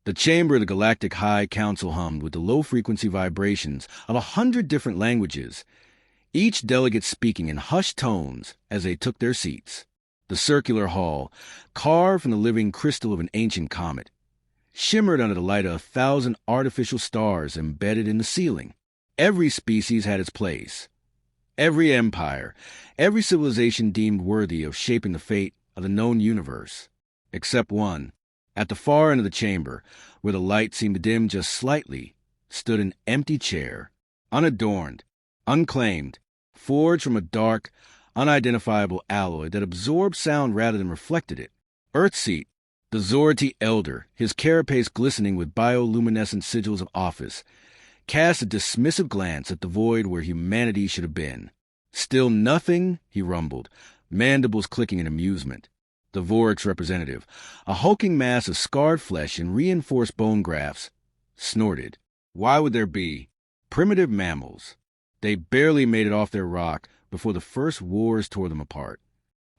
The chamber of the Galactic High Council hummed with the low-frequency vibrations of 100 different languages, each delegate speaking in hushed tones as they took their seats. The circular hall, carved from the living crystal of an ancient comet, shimmered under the light of 1,000 artificial stars embedded in the ceiling. Every species had its place. Every empire, every civilization deemed worthy of shaping the fate of the known universe. Except one. At the far end of the chamber, where the light seemed to dim just slightly, stood an empty chair, unadorned, unclaimed, forged from a dark, unidentifiable alloy that absorbed sound rather than reflected it. Earthseat, the Zorti Elder, his carapace glistening with bioluminescent sigils of office, cast a dismissive glance at the void where humanity should have been. Still nothing, he rumbled, mandibles clicking in amusement. The Vorix representative, a hulking mass of scarred flesh and reinforced bone grafts, snorted. Why would there be? Primitive mammals. They barely made it off their rock before the first wars tore them apart.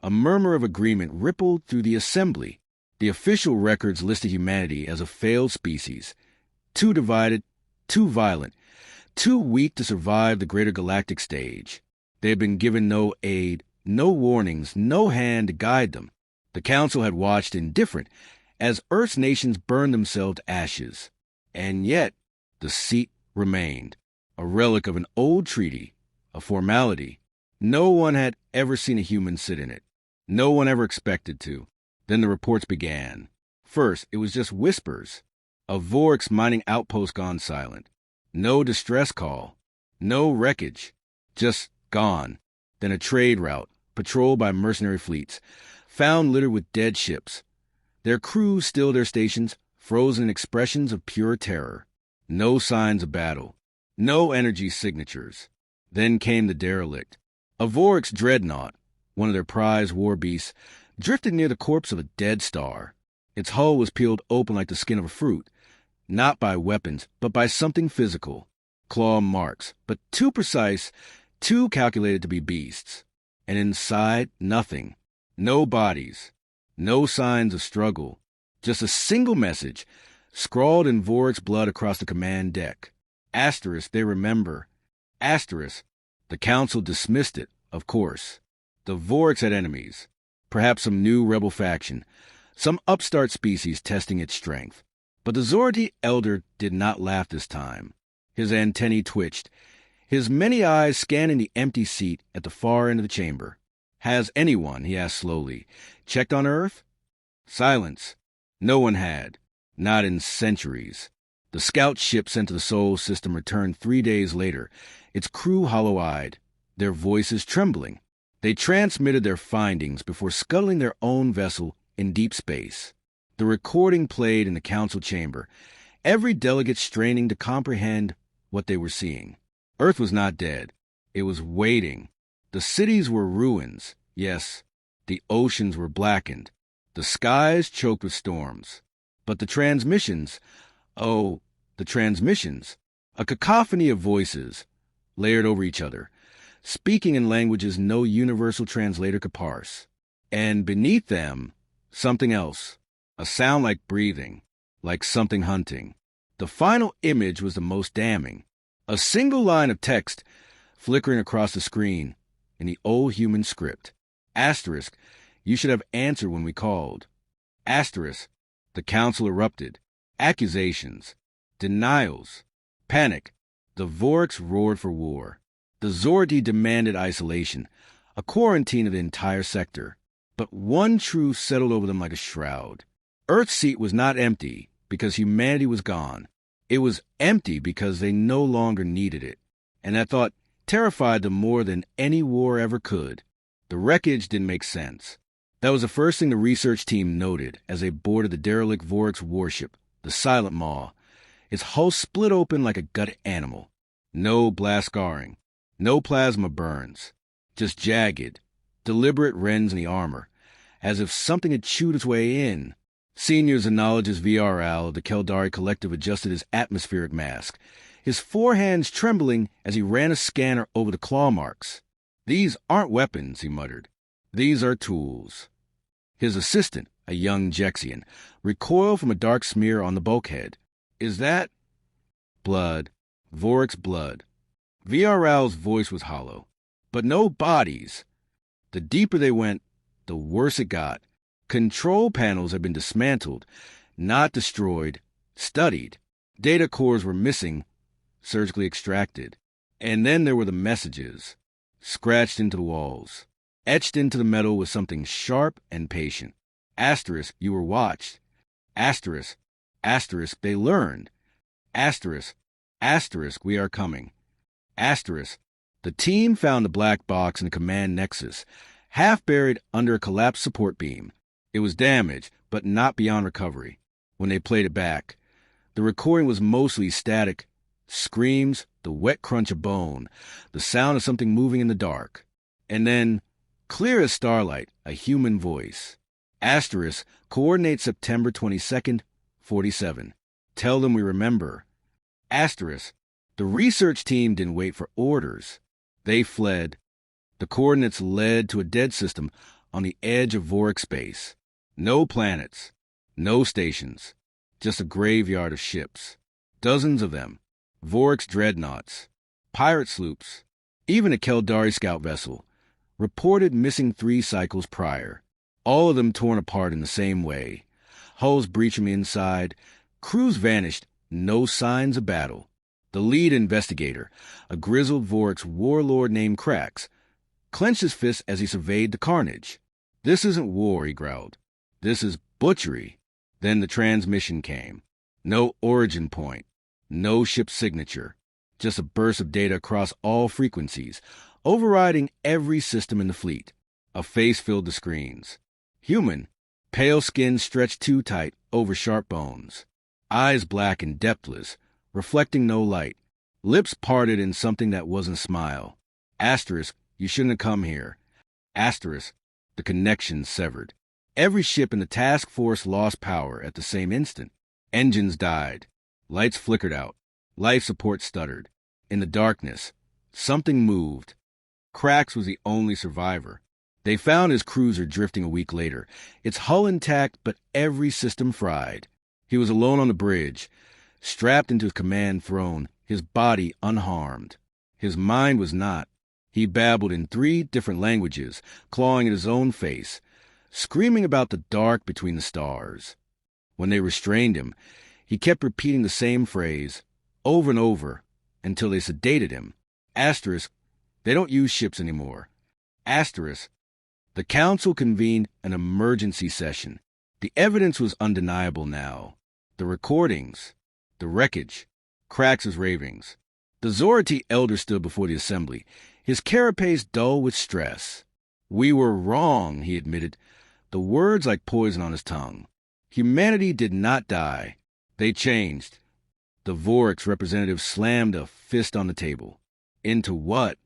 A murmur of agreement rippled through the assembly. The official records listed humanity as a failed species, too divided, too violent, too weak to survive the greater galactic stage. They had been given no aid, no warnings, no hand to guide them. The Council had watched indifferent as Earth's nations burned themselves to ashes. And yet, the seat remained, a relic of an old treaty, a formality. No one had ever seen a human sit in it. No one ever expected to. Then the reports began. First, it was just whispers. A Vorix mining outpost gone silent. No distress call. No wreckage. Just gone. Then a trade route, patrolled by mercenary fleets, found littered with dead ships. Their crews still their stations, frozen in expressions of pure terror. No signs of battle. No energy signatures. Then came the derelict. A Vorix dreadnought, one of their prize war beasts, drifted near the corpse of a dead star. Its hull was peeled open like the skin of a fruit, not by weapons, but by something physical. Claw marks, but too precise, too calculated to be beasts. And inside, nothing. No bodies. No signs of struggle. Just a single message, scrawled in Vorix blood across the command deck. Asterisk, they remember. Asterisk, the Council dismissed it, of course. The Vorix had enemies. Perhaps some new rebel faction, some upstart species testing its strength. But the Zorti Elder did not laugh this time. His antennae twitched, his many eyes scanning the empty seat at the far end of the chamber. Has anyone, he asked slowly, checked on Earth? Silence. No one had. Not in centuries. The scout ship sent to the Sol system returned 3 days later, its crew hollow-eyed, their voices trembling. They transmitted their findings before scuttling their own vessel in deep space. The recording played in the council chamber, every delegate straining to comprehend what they were seeing. Earth was not dead. It was waiting. The cities were ruins, yes. The oceans were blackened. The skies choked with storms. But the transmissions, oh, the transmissions, a cacophony of voices, layered over each other, speaking in languages no universal translator could parse. And beneath them, something else, a sound like breathing, like something hunting. The final image was the most damning. A single line of text flickering across the screen in the old human script. Asterisk, you should have answered when we called. Asterisk, the council erupted. Accusations, denials, panic. The Vorix roared for war. The Zordi demanded isolation, a quarantine of the entire sector. But one truth settled over them like a shroud. Earth's seat was not empty because humanity was gone. It was empty because they no longer needed it. And that thought terrified them more than any war ever could. The wreckage didn't make sense. That was the first thing the research team noted as they boarded the derelict Vorix warship, the Silent Maw. Its hull split open like a gutted animal. No blast scarring. No plasma burns. Just jagged, deliberate rends in the armor, as if something had chewed its way in. Senior Xenologist VRL of the Keldari Collective adjusted his atmospheric mask, his forehands trembling as he ran a scanner over the claw marks. These aren't weapons, he muttered. These are tools. His assistant, a young Jexian, recoiled from a dark smear on the bulkhead. Is that blood? Vorik's blood. VRL's voice was hollow. But no bodies. The deeper they went, the worse it got. Control panels had been dismantled, not destroyed, studied. Data cores were missing, surgically extracted. And then there were the messages, scratched into the walls. Etched into the metal was something sharp and patient. Asterisk, you were watched. Asterisk, asterisk, they learned. Asterisk, asterisk, we are coming. Asterisk, the team found the black box in the command nexus, half buried under a collapsed support beam. It was damaged, but not beyond recovery. When they played it back, the recording was mostly static. Screams, the wet crunch of bone, the sound of something moving in the dark. And then, clear as starlight, a human voice. Asterisk, coordinate September 22nd, 47. Tell them we remember. Asterisk, the research team didn't wait for orders. They fled. The coordinates led to a dead system on the edge of Vorik space. No planets, no stations, just a graveyard of ships. Dozens of them. Vorik's dreadnoughts, pirate sloops, even a Keldari scout vessel, reported missing 3 cycles prior. All of them torn apart in the same way. Hulls breached from the inside. Crews vanished. No signs of battle. The lead investigator, a grizzled Vorik's warlord named Krax, clenched his fist as he surveyed the carnage. This isn't war, he growled. This is butchery. Then the transmission came. No origin point. No ship signature. Just a burst of data across all frequencies, overriding every system in the fleet. A face filled the screens. Human, pale skin stretched too tight over sharp bones. Eyes black and depthless, reflecting no light. Lips parted in something that wasn't a smile. Asterisk, you shouldn't have come here. Asterisk, the connection severed. Every ship in the task force lost power at the same instant. Engines died. Lights flickered out. Life support stuttered. In the darkness, something moved. Krax was the only survivor. They found his cruiser drifting a week later, its hull intact but every system fried. He was alone on the bridge, strapped into his command throne, his body unharmed. His mind was not. He babbled in 3 different languages, clawing at his own face, screaming about the dark between the stars. When they restrained him, he kept repeating the same phrase, over and over, until they sedated him. Asterisk, they don't use ships anymore. Asterisk, the council convened an emergency session. The evidence was undeniable now. The recordings, the wreckage, Krax's ravings. The Zorati elder stood before the assembly, his carapace dull with stress. We were wrong, he admitted, the words like poison on his tongue. Humanity did not die. They changed. The Vorik's representative slammed a fist on the table. Into what?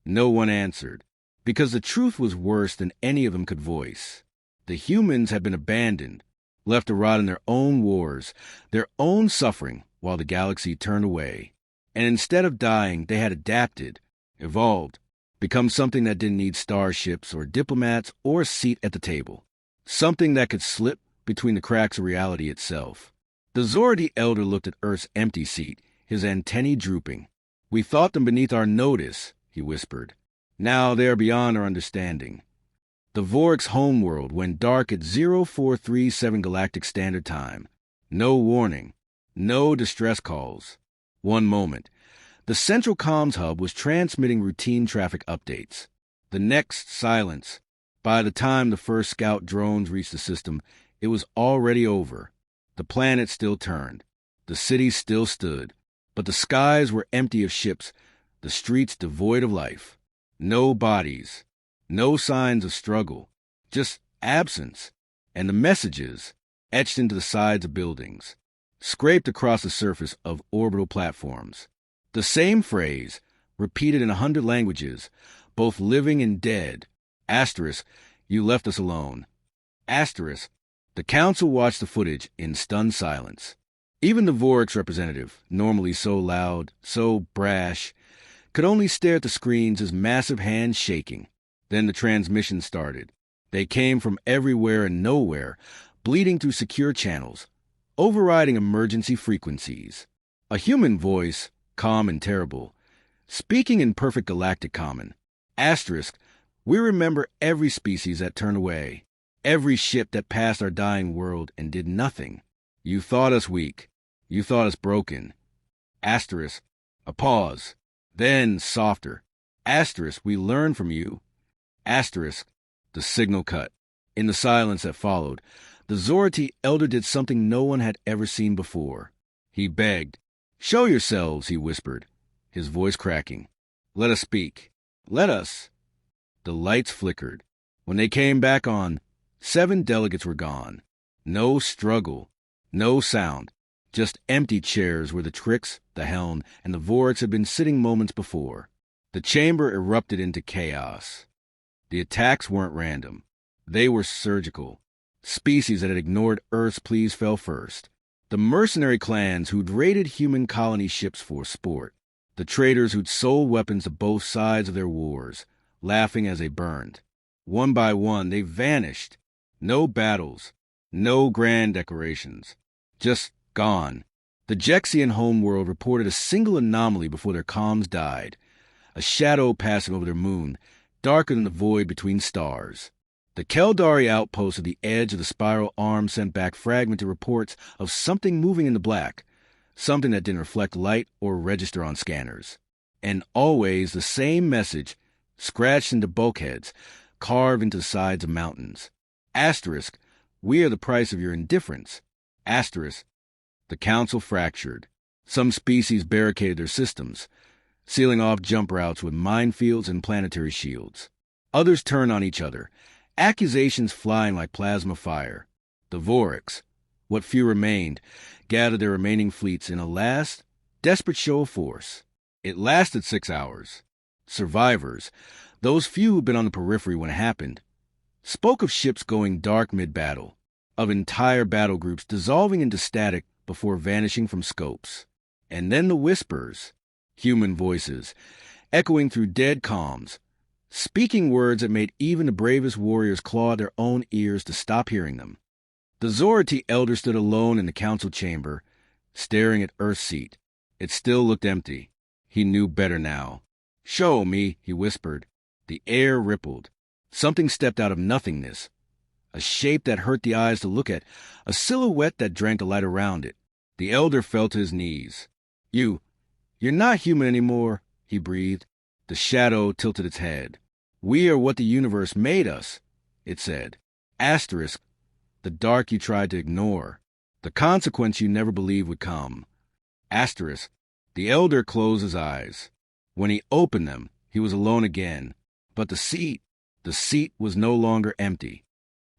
No one answered, because the truth was worse than any of them could voice. The humans had been abandoned, left to rot in their own wars, their own suffering, while the galaxy turned away. And instead of dying, they had adapted, evolved, become something that didn't need starships or diplomats or a seat at the table. Something that could slip between the cracks of reality itself. The Zordi elder looked at Earth's empty seat, his antennae drooping. We thought them beneath our notice, he whispered. Now they are beyond our understanding. The Vorik's homeworld went dark at 0437 Galactic Standard Time. No warning. No distress calls. One moment. The central comms hub was transmitting routine traffic updates. The next, silence. By the time the first scout drones reached the system, it was already over. The planet still turned. The city still stood. But the skies were empty of ships, the streets devoid of life. No bodies. No signs of struggle. Just absence. And the messages, etched into the sides of buildings, scraped across the surface of orbital platforms. The same phrase, repeated in 100 languages, both living and dead. Asterisk, you left us alone. Asterisk, the council watched the footage in stunned silence. Even the Vorik's representative, normally so loud, so brash, could only stare at the screens, his massive hands shaking. Then the transmission started. They came from everywhere and nowhere, bleeding through secure channels, overriding emergency frequencies. A human voice, calm and terrible, speaking in perfect galactic common. Asterisk, we remember every species that turned away, every ship that passed our dying world and did nothing. You thought us weak. You thought us broken. Asterisk, a pause. Then, softer. Asterisk, we learned from you. Asterisk, the signal cut. In the silence that followed, the Zorati elder did something no one had ever seen before. He begged. Show yourselves, he whispered, his voice cracking. Let us speak. Let us. The lights flickered. When they came back on, 7 delegates were gone. No struggle. No sound. Just empty chairs where the Trix, the Helm, and the Vorix had been sitting moments before. The chamber erupted into chaos. The attacks weren't random. They were surgical. Species that had ignored Earth's pleas fell first. The mercenary clans who'd raided human colony ships for sport. The traders who'd sold weapons to both sides of their wars, laughing as they burned. One by one, they vanished. No battles. No grand decorations. Just gone. The Jexian homeworld reported a single anomaly before their comms died. A shadow passing over their moon, darker than the void between stars. The Keldari outpost at the edge of the spiral arm sent back fragmented reports of something moving in the black, something that didn't reflect light or register on scanners. And always the same message, scratched into bulkheads, carved into the sides of mountains. Asterisk, we are the price of your indifference. Asterisk, the Council fractured. Some species barricaded their systems, sealing off jump routes with minefields and planetary shields. Others turned on each other, accusations flying like plasma fire. The Vorix, what few remained, gathered their remaining fleets in a last, desperate show of force. It lasted 6 hours. Survivors, those few who'd been on the periphery when it happened, spoke of ships going dark mid-battle, of entire battle groups dissolving into static before vanishing from scopes. And then the whispers, human voices, echoing through dead comms, speaking words that made even the bravest warriors claw their own ears to stop hearing them. The Zorati elder stood alone in the council chamber, staring at Earth's seat. It still looked empty. He knew better now. Show me, he whispered. The air rippled. Something stepped out of nothingness. A shape that hurt the eyes to look at, a silhouette that drank the light around it. The elder fell to his knees. You're not human anymore, he breathed. The shadow tilted its head. We are what the universe made us, it said. Asterisk, the dark you tried to ignore. The consequence you never believed would come. Asterisk, the elder closed his eyes. When he opened them, he was alone again. But the seat was no longer empty.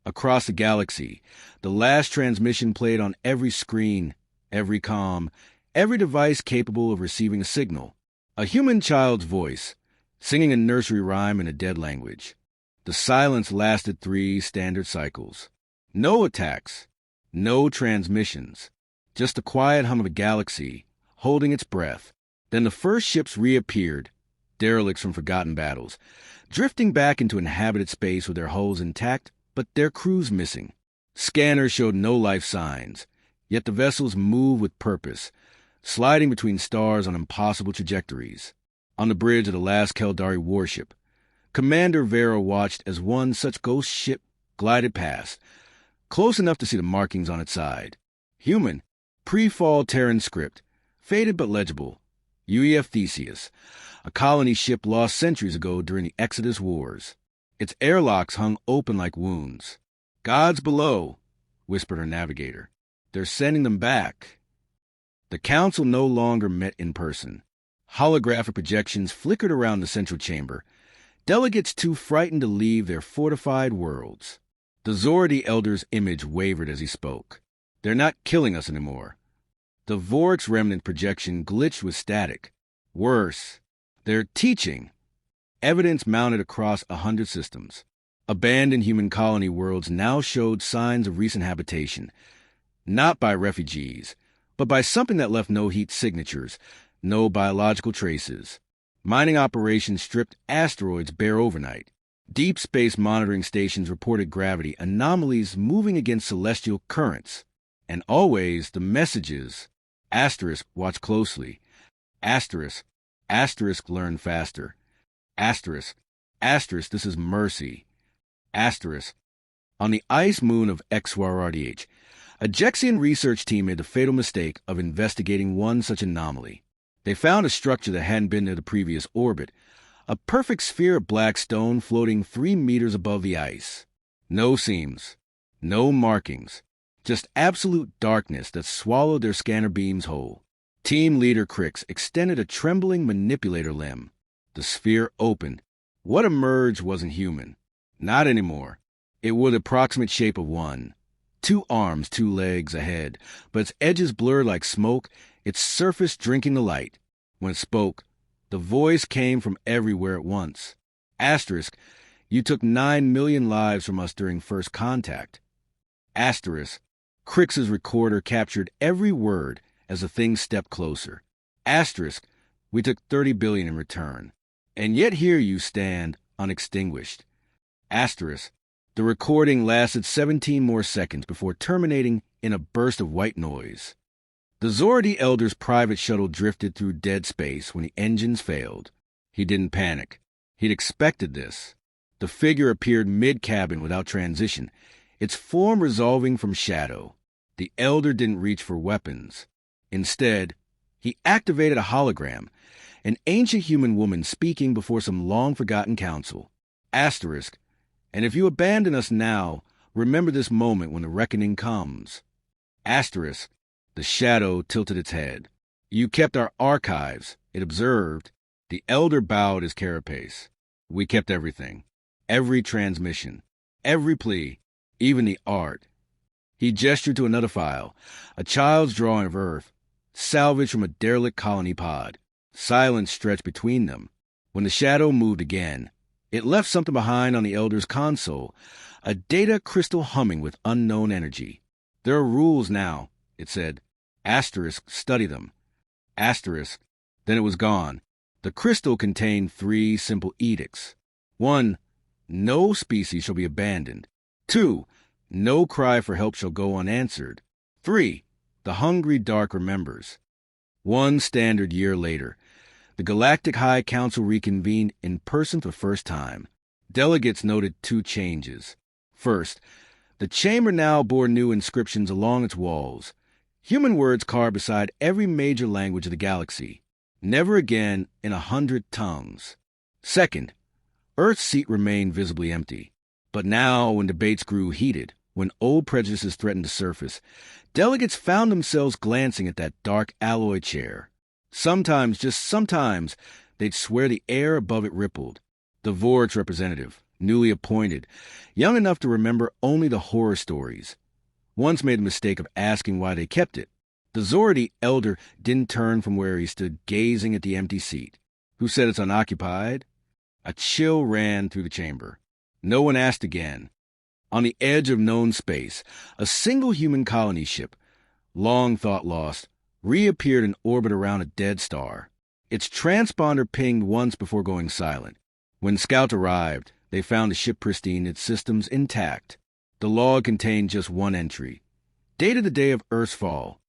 Across the galaxy, the last transmission played on every screen, every comm, every device capable of receiving a signal. A human child's voice, singing a nursery rhyme in a dead language. The silence lasted 3 standard cycles. No attacks, no transmissions, just the quiet hum of a galaxy, holding its breath. Then the first ships reappeared, derelicts from forgotten battles, drifting back into inhabited space with their hulls intact, but their crews missing. Scanners showed no life signs, yet the vessels moved with purpose, sliding between stars on impossible trajectories. On the bridge of the last Keldari warship, Commander Vera watched as one such ghost ship glided past, close enough to see the markings on its side. Human, pre-fall Terran script, faded but legible. UEF Theseus, a colony ship lost centuries ago during the Exodus Wars. Its airlocks hung open like wounds. Gods below, whispered her navigator. They're sending them back. The council no longer met in person. Holographic projections flickered around the central chamber, delegates too frightened to leave their fortified worlds. The Zordi elder's image wavered as he spoke. They're not killing us anymore. The Vorix remnant projection glitched with static. Worse, they're teaching. Evidence mounted across 100 systems. Abandoned human colony worlds now showed signs of recent habitation, not by refugees, but by something that left no heat signatures, no biological traces. Mining operations stripped asteroids bare overnight. Deep space monitoring stations reported gravity anomalies moving against celestial currents. And always the messages: asterisk, watch closely; asterisk, asterisk, learn faster; asterisk, asterisk, this is mercy; asterisk. On the ice moon of XYRDH, a Jexian research team made the fatal mistake of investigating one such anomaly. They found a structure that hadn't been in the previous orbit, a perfect sphere of black stone floating 3 meters above the ice. No seams, no markings, just absolute darkness that swallowed their scanner beams whole. Team leader Crix extended a trembling manipulator limb. The sphere opened. What emerged wasn't human. Not anymore. It wore the approximate shape of one. 2 arms, 2 legs, a head, but its edges blurred like smoke, its surface drinking the light. When it spoke, the voice came from everywhere at once. Asterisk, you took 9 million lives from us during first contact. Asterisk, Crix's recorder captured every word as the thing stepped closer. Asterisk, we took 30 billion in return. And yet here you stand, unextinguished. Asterisk, the recording lasted 17 more seconds before terminating in a burst of white noise. The Zordi Elder's private shuttle drifted through dead space when the engines failed. He didn't panic. He'd expected this. The figure appeared mid-cabin without transition, its form resolving from shadow. The Elder didn't reach for weapons. Instead, he activated a hologram, an ancient human woman speaking before some long-forgotten council. Asterisk, and if you abandon us now, remember this moment when the reckoning comes. Asterisk, the shadow tilted its head. You kept our archives, it observed. The Elder bowed his carapace. We kept everything. Every transmission. Every plea. Even the art. He gestured to another file, a child's drawing of Earth, salvaged from a derelict colony pod. Silence stretched between them. When the shadow moved again, it left something behind on the Elder's console, a data crystal humming with unknown energy. There are rules now, it said. Asterisk, study them. Asterisk, then it was gone. The crystal contained 3 simple edicts. 1. No species shall be abandoned. 2. No cry for help shall go unanswered. 3. The hungry dark remembers. 1 standard year later, the Galactic High Council reconvened in person for the first time. Delegates noted 2 changes. First, the chamber now bore new inscriptions along its walls. Human words carved beside every major language of the galaxy. Never again in 100 tongues. Second, Earth's seat remained visibly empty. But now, when debates grew heated, when old prejudices threatened to surface, delegates found themselves glancing at that dark alloy chair. Sometimes, just sometimes, they'd swear the air above it rippled. The Vort's representative, newly appointed, young enough to remember only the horror stories, once made the mistake of asking why they kept it. The Zordi Elder didn't turn from where he stood gazing at the empty seat. Who said it's unoccupied? A chill ran through the chamber. No one asked again. On the edge of known space, a single human colony ship, long thought lost, reappeared in orbit around a dead star. Its transponder pinged once before going silent. When scouts arrived, they found the ship pristine, its systems intact. The log contained just 1 entry. Dated the day of Earth's fall.